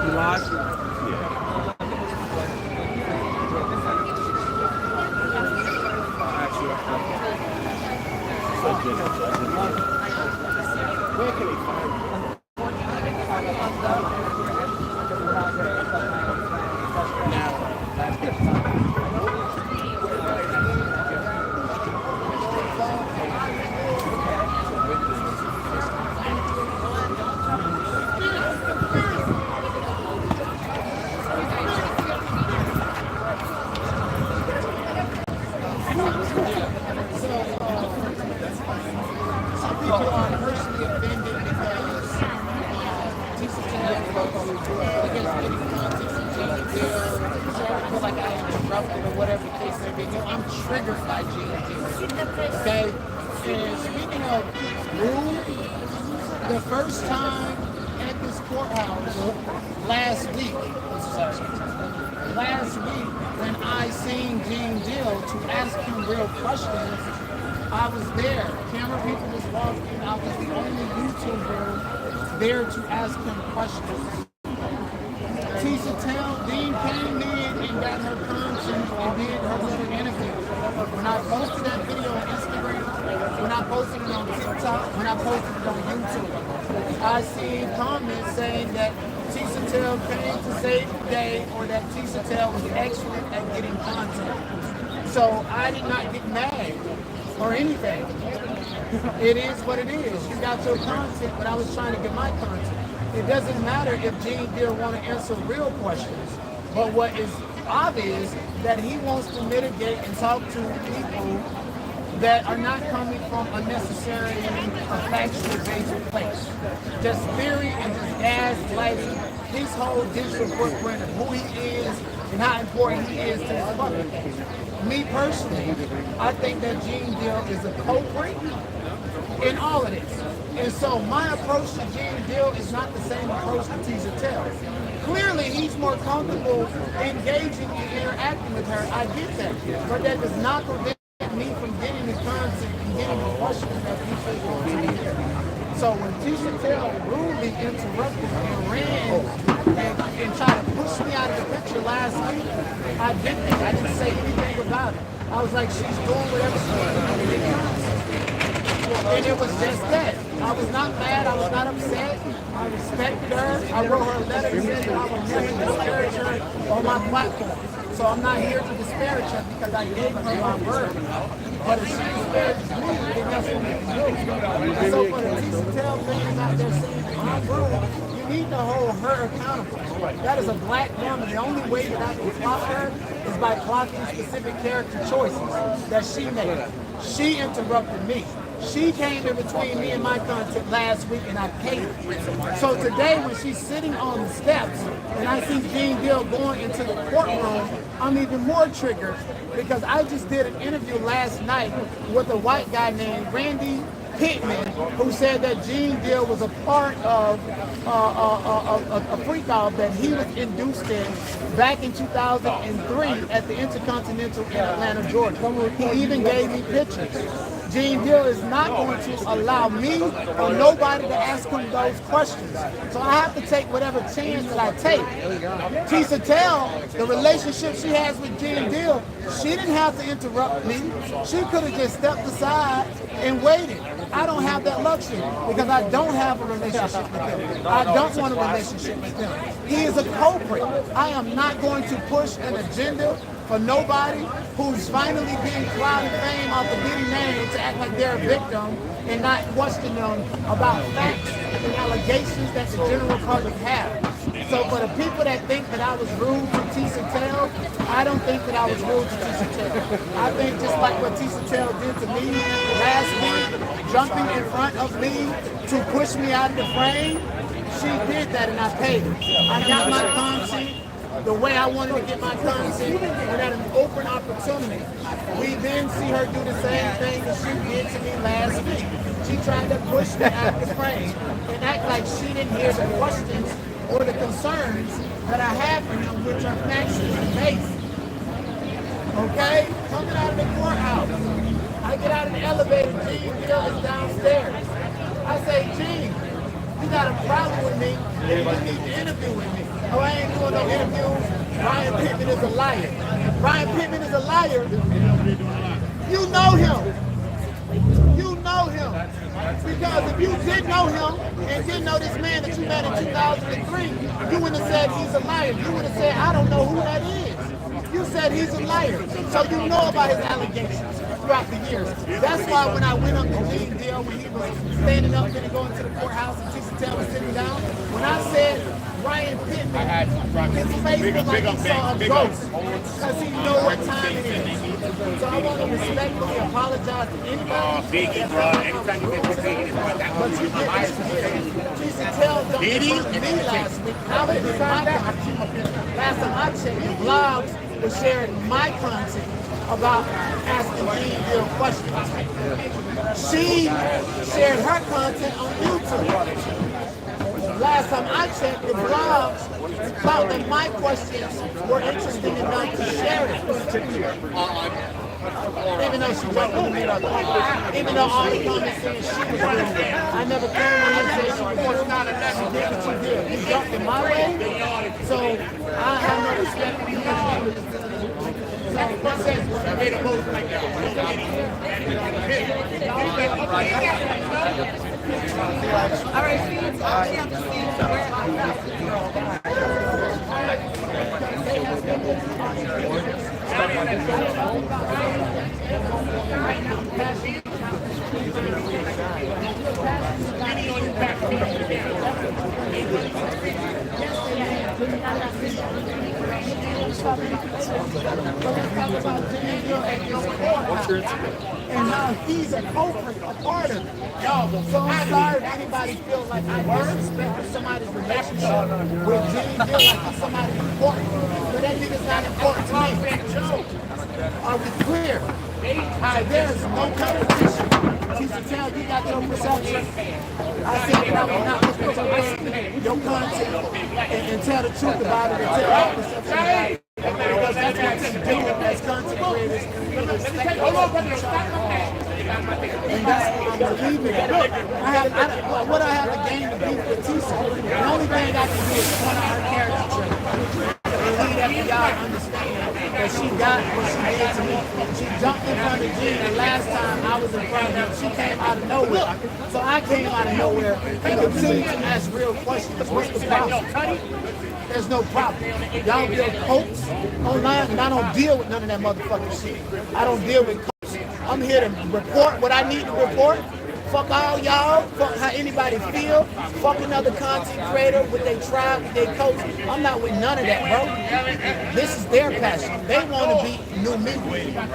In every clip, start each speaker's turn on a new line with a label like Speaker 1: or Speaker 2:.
Speaker 1: You live?
Speaker 2: Where can they find you? I'm triggered by GMT. Okay? And speaking of rude, the first time at this courthouse last week when I seen Gene Deal to ask him real questions, I was there. Camera people was walking. I was the only YouTuber there to ask him questions. Dean came in and got her conscience and did her little interview. When I posted that video on Instagram, when I posted it on TikTok, when I posted it on YouTube, I seen comments saying that Tisha came to save the day or that Tisha was excellent at getting content. So I did not get mad or anything. It is what it is. You got your content, but I was trying to get my content. It doesn't matter if Gene Deal want to answer real questions, but what is obvious that he wants to mitigate and talk to people that are not coming from a necessarily a factual-based place. Just theory and just gaslighting his whole digital footprint of who he is and how important he is to his public. Me personally, I think that Gene Deal is a culprit in all of this. And so my approach to Gene Deal is not the same approach to Tisha. Clearly, he's more comfortable engaging and interacting with her. I get that. But that does not prevent me from getting the content and getting the questions that people want to hear. So when Tisha rudely interrupted and ran and tried to push me out of the picture last week, I didn't say anything about it. I was like, she's doing whatever she's doing to get content. And it was just that. I was not mad. I was not upset. I respected her. I wrote her a letter and said that I would never disparage her on my platform. So I'm not here to disparage her because I gave her my word. But if she disparages me, then that's what we can do. And so for the Tisha fans out there saying my word, you need to hold her accountable. That is a black woman. The only way that I can clock her is by clocking specific character choices that she made. She interrupted me. She came in between me and my content last week and I paid her. So today when she's sitting on the steps and I see Gene Deal going into the courtroom, I'm even more triggered because I just did an interview last night with a white guy named Randy Pittman, who said that Gene Deal was a part of a freak-off that he was induced in back in 2003 at the Intercontinental in Atlanta, Georgia. He even gave me pictures. Gene Deal is not going to allow me or nobody to ask him those questions. So I have to take whatever chance that I take. Tisha, the relationship she has with Gene Deal, she didn't have to interrupt me. She could have just stepped aside and waited. I don't have that luxury because I don't have a relationship with him. I don't want a relationship with him. He is a culprit. I am not going to push an agenda for nobody who's finally getting clout and fame off the Diddy name to act like they're a victim and not question them about facts and allegations that the general public have. So for the people that think that I was rude to Tisha, I don't think that I was rude to Tisha. I think just like what Tisha did to me last week, jumping in front of me to push me out of the frame, she did that and I paid her. I got my content the way I wanted to get my content and at an open opportunity. We then see her do the same thing that she did to me last week. She tried to push me out of the frame and act like she didn't hear the questions or the concerns that I have for him, which are factually based. Okay? Coming out of the courthouse, I get out of the elevator, Gene Deal is downstairs. I say, Gene, you got a problem with me, then you need to interview with me. Oh, I ain't doing no interviews. Ryan Pittman is a liar. Ryan Pittman is a liar. You know him. You know him. Because if you didn't know him and didn't know this man that you met in 2003, you wouldn't have said he's a liar. You would have said, I don't know who that is. You said he's a liar. So you know about his allegations throughout the years. That's why when I went up to Gene Deal, when he was standing up and going to the courthouse and Tisa Tell was sitting down, when I said Ryan Pittman, his face was like he saw a ghost because he knows what time it is. So I want to respectfully apologize to anybody. But you didn't. Tisa Tell dumped me last week. I was in my content. Last time I checked, the blogs were sharing my content about asking Gene Deal questions. She shared her content on YouTube. Last time I checked, the blogs thought that my questions were interesting enough to share it. Even though she jumped in the middle of it. Even though all the comments saying she was doing it. I never came on and said she was doing it. She did what she did. You jumped in my way, so I have no respect for you.
Speaker 1: All right, see you.
Speaker 2: And now he's a culprit, a part of it. So I'm sorry if anybody feels like I disrespect somebody's relationship with Gene Deal like he's somebody important. But that nigga's not important to me. Are we clear? There's no competition. Tisa Tell, you got your perception. I said that I will not look at your content and tell the truth about it and tell our perception about it. Because that's what we do as content creators. And that's what I'm believing. What I have to gain to beat with Tisa, the only thing I can do is point out her character trait. And lead FBI understand that she got what she did to me. She jumped in front of Gene, and last time I was in front of her, she came out of nowhere. So I came out of nowhere and continued to ask real questions. What's the problem? There's no problem. Y'all build coats online, and I don't deal with none of that motherfucking shit. I don't deal with coats. I'm here to report what I need to report. Fuck all y'all. Fuck how anybody feel. Fuck another content creator with their tribe, with their coach. I'm not with none of that, bro. This is their passion. They want to be new media.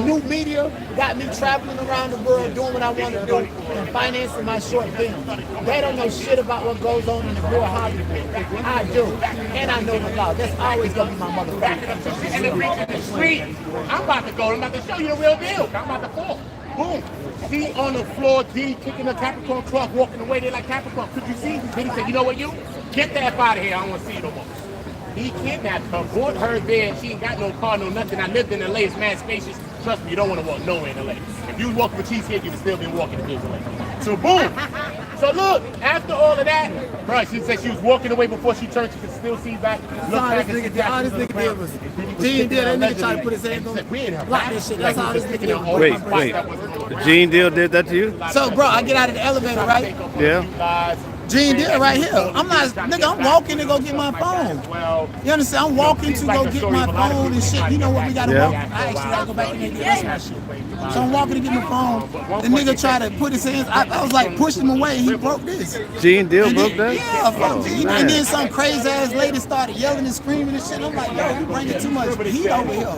Speaker 2: New media got me traveling around the world doing what I want to do and financing my short film. They don't know shit about what goes on in the real Hollywood. I do. And I know the law. That's always going to be my motherfucker.
Speaker 3: And the reach in the street. I'm about to go. I'm about to show you the real deal. I'm about to fall. Boom. See on the floor, Diddy kicking the Capricorn clock, walking away there like Capricorn. Could you see? Diddy said, you know what, you? Get that out of here. I don't want to see you no more. He kidnapped her, brought her there. She ain't got no car, no nothing. I lived in LA. It's mad spacious. Trust me, you don't want to walk nowhere in LA. If you was walking with Cheesecake, you'd still been walking in LA. So boom. So look, after all of that, bro, she said she was walking away before she turned. She could still see back. Look back and see
Speaker 2: all this nigga did was Gene did. That nigga tried to put his hands on block this shit. That's all this nigga did.
Speaker 4: Wait. Gene Deal did that to you?
Speaker 2: So, bro, I get out of the elevator, right?
Speaker 4: Yeah.
Speaker 2: Gene Deal right here. I'm not, nigga, I'm walking to go get my phone. You understand? I'm walking to go get my phone and shit. You know what we gotta walk? I actually gotta go back in there and get my shit. So I'm walking to get my phone. The nigga tried to put his hands, I was like, pushed him away, and he broke this.
Speaker 4: Gene Deal broke that?
Speaker 2: Yeah, fuck Gene. And then some crazy ass lady started yelling and screaming and shit. I'm like, yo, you bringing too much heat over here.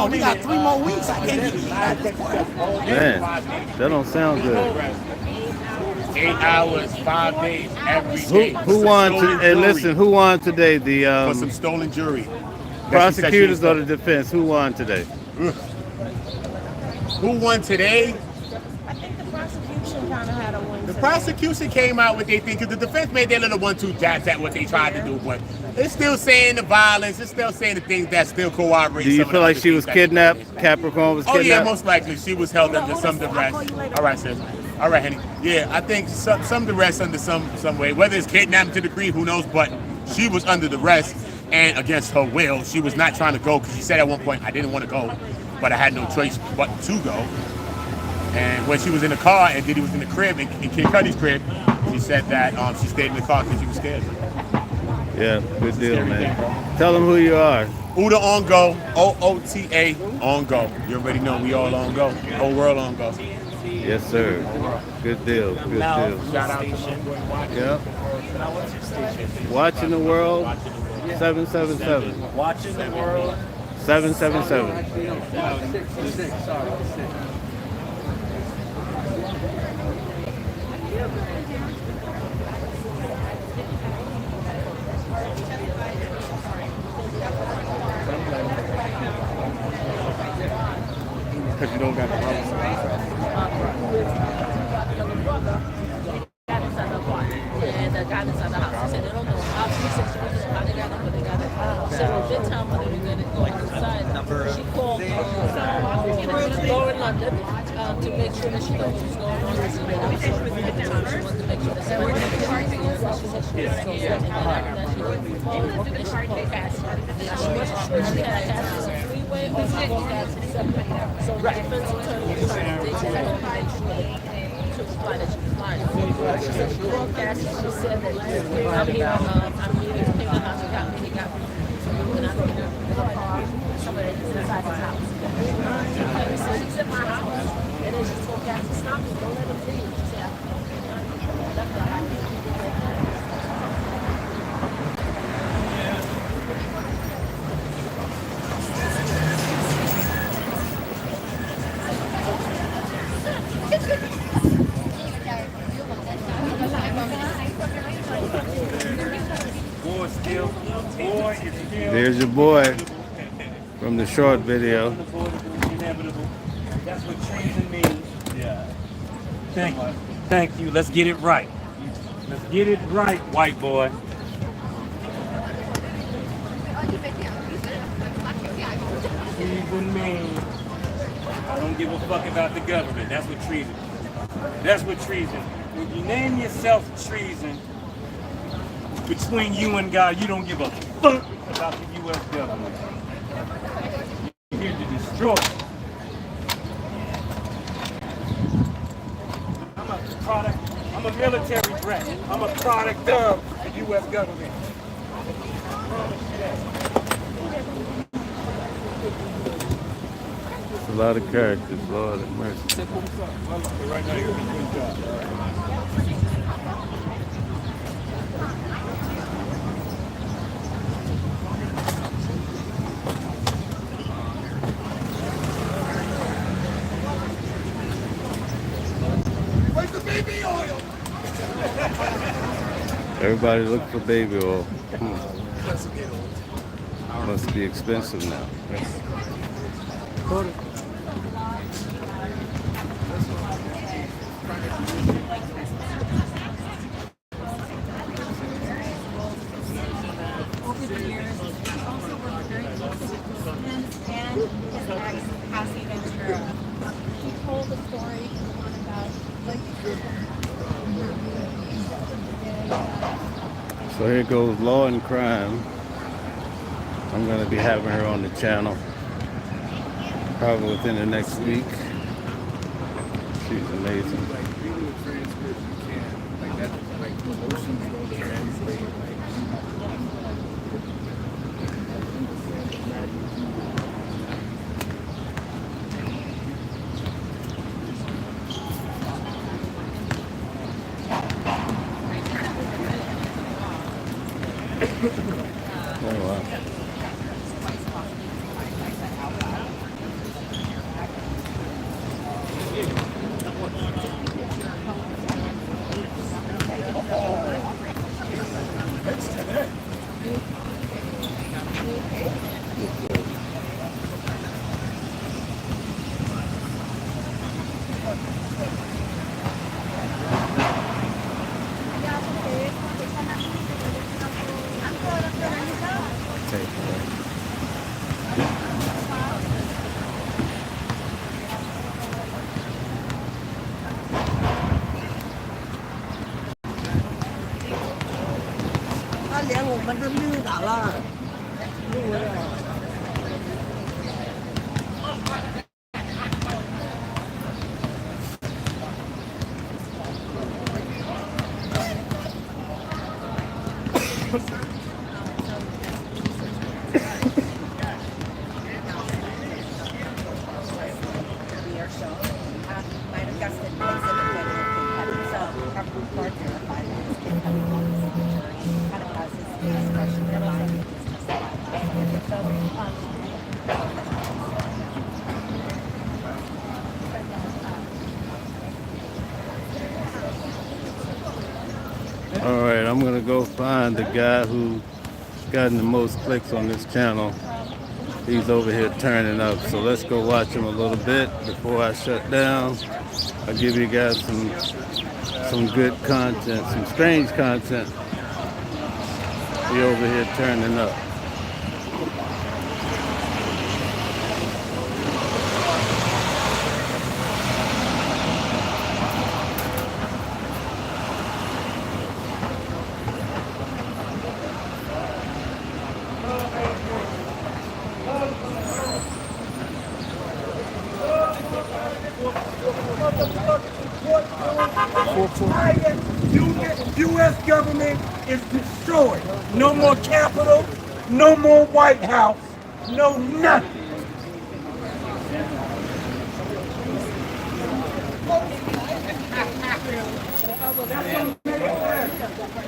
Speaker 2: We got 3 more weeks. I can't get heat out of this court.
Speaker 4: Man, that don't sound good.
Speaker 3: 8 hours, 5 days, every day.
Speaker 4: Who won? And listen, who won today? The
Speaker 3: for some stolen jewelry.
Speaker 4: prosecutors or the defense? Who won today?
Speaker 3: Who won today?
Speaker 1: I think the prosecution kind of had a win.
Speaker 3: The prosecution came out with their thing because the defense made their little 1-2 jabs at what they tried to do, but it's still saying the violence. It's still saying the things that still corroborate.
Speaker 4: Do you feel like she was kidnapped? Capricorn was kidnapped?
Speaker 3: Oh yeah, most likely she was held under some duress. All right, sis. All right, honey. Yeah, I think some duress under some way. Whether it's kidnapping to the degree, who knows? But she was under duress and against her will. She was not trying to go because she said at one point, I didn't want to go, but I had no choice but to go. And when she was in the car and Diddy was in the crib, in Kid Cudi's crib, she said that she stayed in the car because she was scared.
Speaker 4: Yeah, good deal, man. Tell them who you are.
Speaker 3: Uda on go, OOTA on go. You already know we all on go. Whole world on go.
Speaker 4: Yes, sir. Good deal. Good deal.
Speaker 3: Shout out to my boy Watch.
Speaker 4: Yep. Watching the world. 777.
Speaker 5: Watching the world.
Speaker 4: 777.
Speaker 5: Six. Sorry.
Speaker 3: Because you don't got the house.
Speaker 6: And the guy inside the house, he said they don't know. He said she was how they got it, but they got it. She said, well, good time when they were going to go inside. She called Laura London to make sure that she knows what's going on. She wanted to make sure that somebody was charging her. She said she was scared. And then after that, she didn't call her. And she called Cassie. She wasn't sure she had Cassie on the freeway or she called Cassie separately. So the defense attorney was trying to dig that out to reply that she was lying. She said she called Cassie. She said that I'm here to pay the house. He got me. He got me. So when I came in the car, somebody was inside his house. He said, he's in my house. And then she told Cassie, stop him. Don't let him leave. She said, I left the house.
Speaker 4: There's your boy from the short video.
Speaker 5: That's what treason means. Yeah. Thank you. Let's get it right. Let's get it right, white boy. Treason means I don't give a fuck about the government. That's what treason is. That's what treason. When you name yourself treason, between you and God, you don't give a fuck about the U.S. government. You're here to destroy. I'm a military brat. I'm a product of the U.S. government.
Speaker 4: It's a lot of characters, Lord have mercy.
Speaker 5: Right now, you're doing a good job.
Speaker 4: Everybody look for baby oil. Must be expensive now.
Speaker 7: Over the years, he's also worked very closely with him and his ex, Cassie Ventura. He told the story about
Speaker 4: So here goes Law and Crime. I'm going to be having her on the channel probably within the next week. She's amazing. Oh, wow. All right, I'm gonna go find the guy who gotten the most clicks on this channel. He's over here turning up, so let's go watch him a little bit before I shut down. I'll give you guys some good content, some strange content. He over here turning up.
Speaker 8: U.S. government is destroyed. No more Capitol, no more White House, no nothing.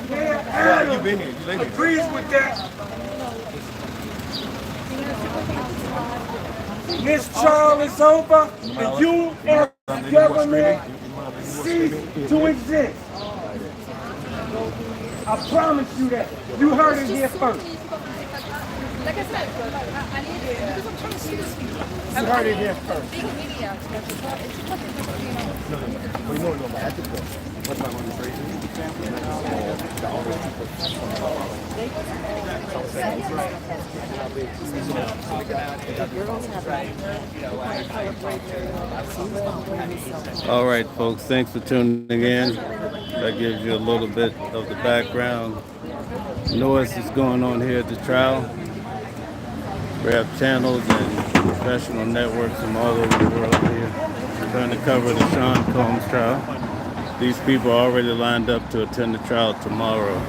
Speaker 8: Mayor Adams agrees with that. This trial is over, and U.S. government cease to exist. I promise you that. You heard it here first.
Speaker 1: Like I said, I need it because I'm trying to see this video.
Speaker 8: You heard it here first.
Speaker 1: Big media.
Speaker 4: All right, folks, thanks for tuning in. That gives you a little bit of the background noise that's going on here at the trial. We have channels and professional networks from all over the world here. We're trying to cover the Sean Combs trial. These people are already lined up to attend the trial tomorrow.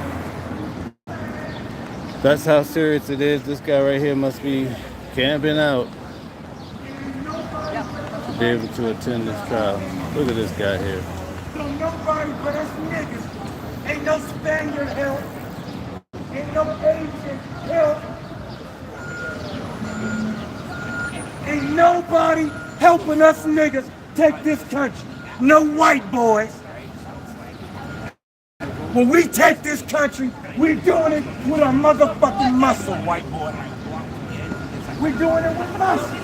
Speaker 4: That's how serious it is. This guy right here must be camping out to be able to attend this trial. Look at this guy here.
Speaker 8: So nobody but us niggas. Ain't no Spaniard help. Ain't no Asian help. Ain't nobody helping us niggas take this country. No white boys. When we take this country, we're doing it with our motherfucking muscle, white boy. We're doing it with muscle.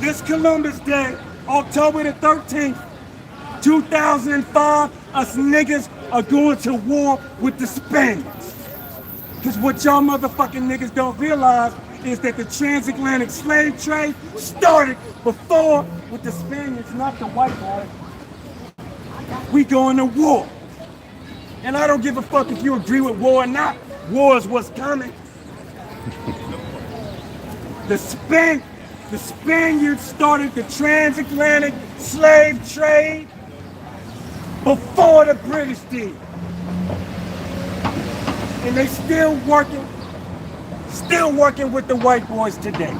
Speaker 8: This Columbus Day, October the 13th, 2005, us niggas are going to war with the Spaniards. Because what y'all motherfucking niggas don't realize is that the transatlantic slave trade started before with the Spaniards, not the white boys. We going to war. And I don't give a fuck if you agree with war or not. War is what's coming. The Spaniards started the transatlantic slave trade before the British did. And they still working with the white boys today.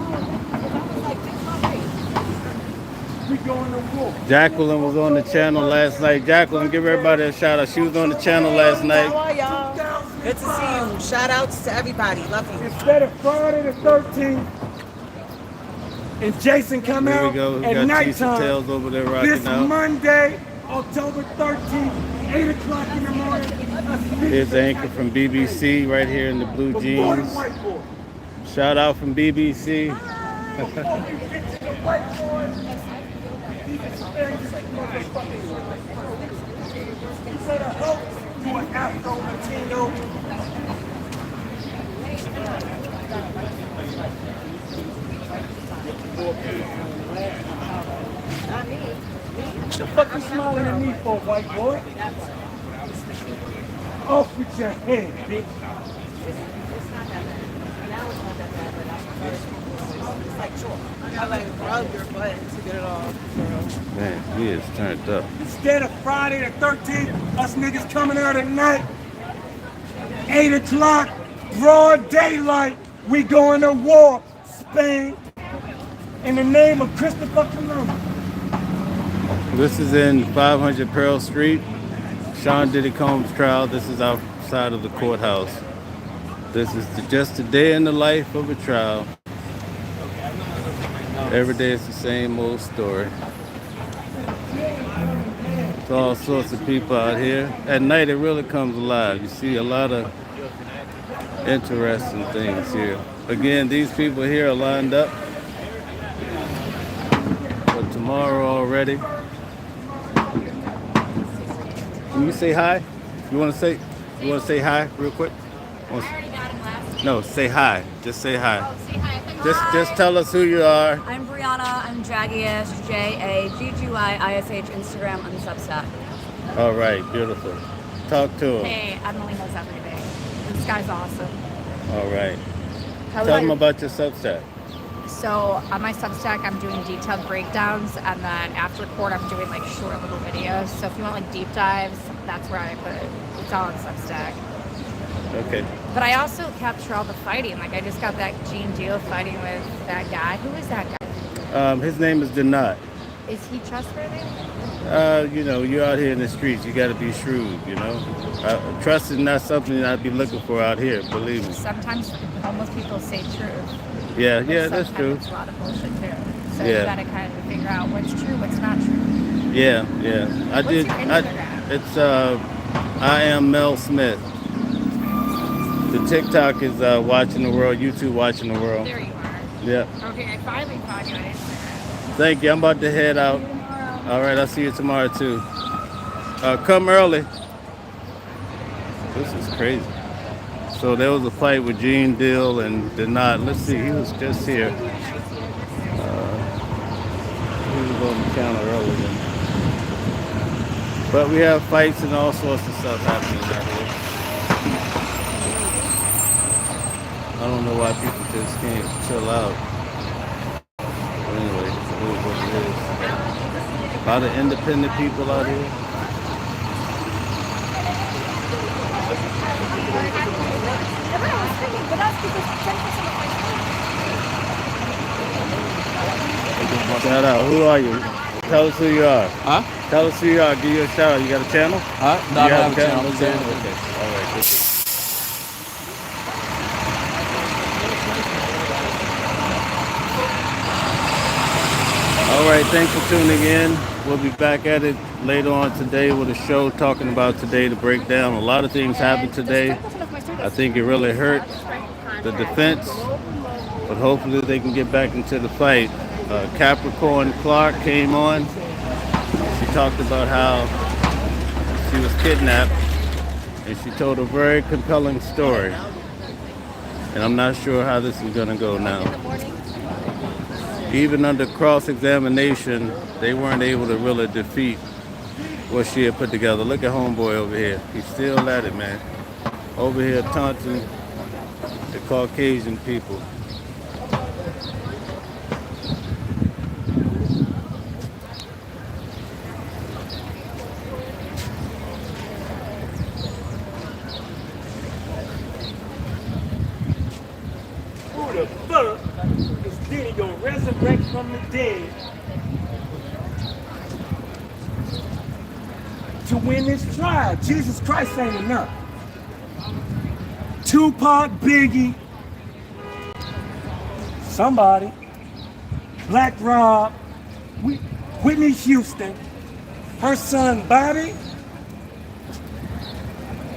Speaker 8: We going to war.
Speaker 4: Jacqueline was on the channel last night. Jacqueline, give everybody a shout out. She was on the channel last night.
Speaker 9: How are y'all? Good to see you. Shout outs to everybody. Love you.
Speaker 8: Instead of Friday the 13th, and Jason come
Speaker 4: Here we
Speaker 8: out
Speaker 4: go. We
Speaker 8: at
Speaker 4: got
Speaker 8: nighttime.
Speaker 4: Tails over there
Speaker 8: This
Speaker 4: rocking out.
Speaker 8: Monday, October 13th, 8 o'clock in the morning.
Speaker 4: Here's the anchor from BBC right here in the blue jeans. Shout out from BBC.
Speaker 9: Not me.
Speaker 8: What the fuck you smiling at me for, white boy? Off with your head, bitch.
Speaker 9: It's not that bad. Now it's not that bad, but it's like chore. I like rub your butt to get it off.
Speaker 4: Man, he is turned up.
Speaker 8: Instead of Friday the 13th, us niggas coming out at night, 8 o'clock, broad daylight, we going to war, Spain, in the name of Christopher Columbus.
Speaker 4: This is in 500 Pearl Street, Sean Diddy Combs trial. This is outside of the courthouse. This is just a day in the life of a trial. Every day it's the same old story. It's all sorts of people out here. At night it really comes alive. You see a lot of interesting things here. Again, these people here are lined up for tomorrow already. Can you say hi? You want to say hi real quick?
Speaker 7: I already got him last.
Speaker 4: No, say hi. Just say hi.
Speaker 7: Oh, say hi.
Speaker 4: Just tell us who you are.
Speaker 10: I'm Brianna. I'm Jaggish, Jaggiish, Instagram, and Substack.
Speaker 4: All right, beautiful. Talk to him.
Speaker 10: Hey, Emily knows everything. This guy's awesome.
Speaker 4: All right.
Speaker 10: How
Speaker 4: Tell
Speaker 10: about
Speaker 4: them about your Substack.
Speaker 10: So on my Substack, I'm doing detailed breakdowns, and then after court, I'm doing like short little videos. So if you want like deep dives, that's where I put it. It's all on Substack.
Speaker 4: Okay.
Speaker 10: But I also capture all the fighting. Like I just got that Gene Deal fighting with that guy. Who is that guy?
Speaker 4: His name is Denat.
Speaker 10: Is he trustworthy?
Speaker 4: You know, you're out here in the streets. You got to be shrewd, you know. Trust is not something I'd be looking for out here, believe me.
Speaker 10: Sometimes homeless people say truth.
Speaker 4: Yeah,
Speaker 10: But
Speaker 4: that's true.
Speaker 10: sometimes it's a lot of bullshit too. So
Speaker 4: Yeah.
Speaker 10: you gotta kind of figure out what's true, what's not true.
Speaker 4: Yeah.
Speaker 10: What's your Instagram?
Speaker 4: It's I am Mel Smith. The TikTok is watching the world. YouTube watching the world.
Speaker 10: There you are.
Speaker 4: Yeah.
Speaker 10: Okay, I finally found you on Instagram.
Speaker 4: Thank you. I'm about to head out. All right, I'll see you tomorrow too. Come early. This is crazy. So there was a fight with Gene Deal and Denat. Let's see, he was just here. He was on the counter earlier. But we have fights and all sorts of stuff happening out here. I don't know why people just can't chill out. But anyway, it is what it is. A lot of independent people out here. Shout out. Who are you? Tell us who you are.
Speaker 11: Huh?
Speaker 4: Tell us who you are. Give you a shout out. You got a channel?
Speaker 11: Huh? No, I
Speaker 4: You
Speaker 11: don't have a channel.
Speaker 4: Okay. All right. Good. All right. Thanks for tuning in. We'll be back at it later on today with a show talking about today to break down. A lot of things happened today. I think it really hurt the defense, but hopefully they can get back into the fight. Capricorn Clark came on. She talked about how she was kidnapped, and she told a very compelling story. And I'm not sure how this is going to go now. Even under cross-examination, they weren't able to really defeat what she had put together. Look at homeboy over here. He's still at it, man. Over here taunting the Caucasian people.
Speaker 8: Who the fuck is Diddy gonna resurrect from the dead to win this trial? Jesus Christ ain't enough. Tupac, Biggie, somebody, Black Rob, Whitney Houston, her son Bobby,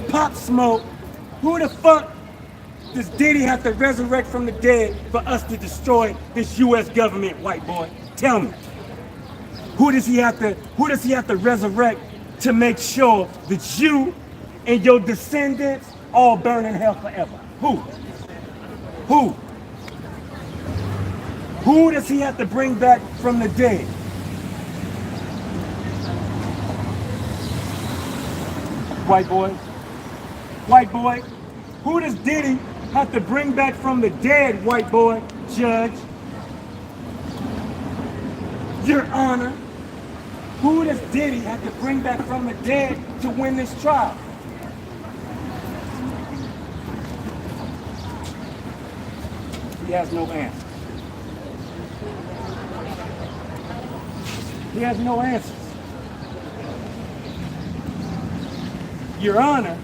Speaker 8: Pop Smoke. Who the fuck does Diddy have to resurrect from the dead for us to destroy this U.S. government, white boy? Tell me. Who does he have to resurrect to make sure that you and your descendants all burn in hell forever? Who? Who does he have to bring back from the dead? white boy? White boy, who does Diddy have to bring back from the dead, white boy, judge? Your Honor, who does Diddy have to bring back from the dead to win this trial? He has no answer. He has no answers. Your Honor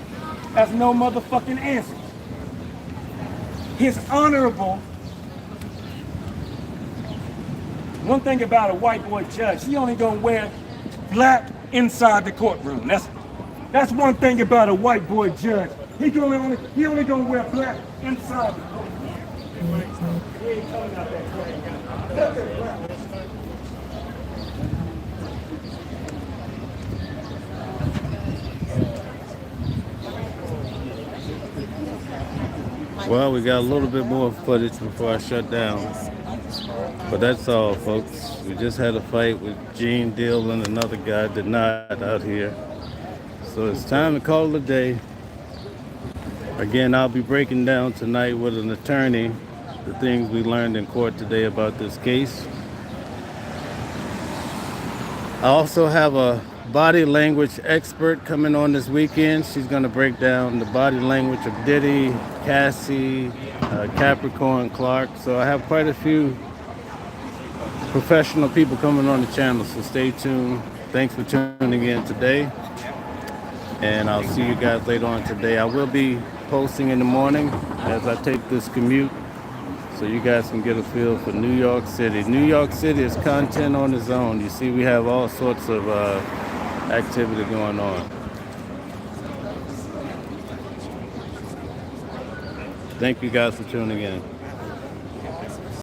Speaker 8: has no motherfucking answers. His honorable. One thing about a white boy judge, he only gonna wear black inside the courtroom. That's one thing about a white boy judge. He only gonna wear black inside the courtroom. He ain't coming out that black.
Speaker 4: Well, we got a little bit more footage before I shut down. But that's all, folks. We just had a fight with Gene Deal and another guy, Denied, out here. So it's time to call it a day. Again, I'll be breaking down tonight with an attorney the things we learned in court today about this case. I also have a body language expert coming on this weekend. She's going to break down the body language of Diddy, Cassie, Capricorn, Clark. So I have quite a few professional people coming on the channel, so stay tuned. Thanks for tuning in today, and I'll see you guys later on today. I will be posting in the morning as I take this commute, so you guys can get a feel for New York City. New York City is content on its own. You see, we have all sorts of activity going on. Thank you guys for tuning in.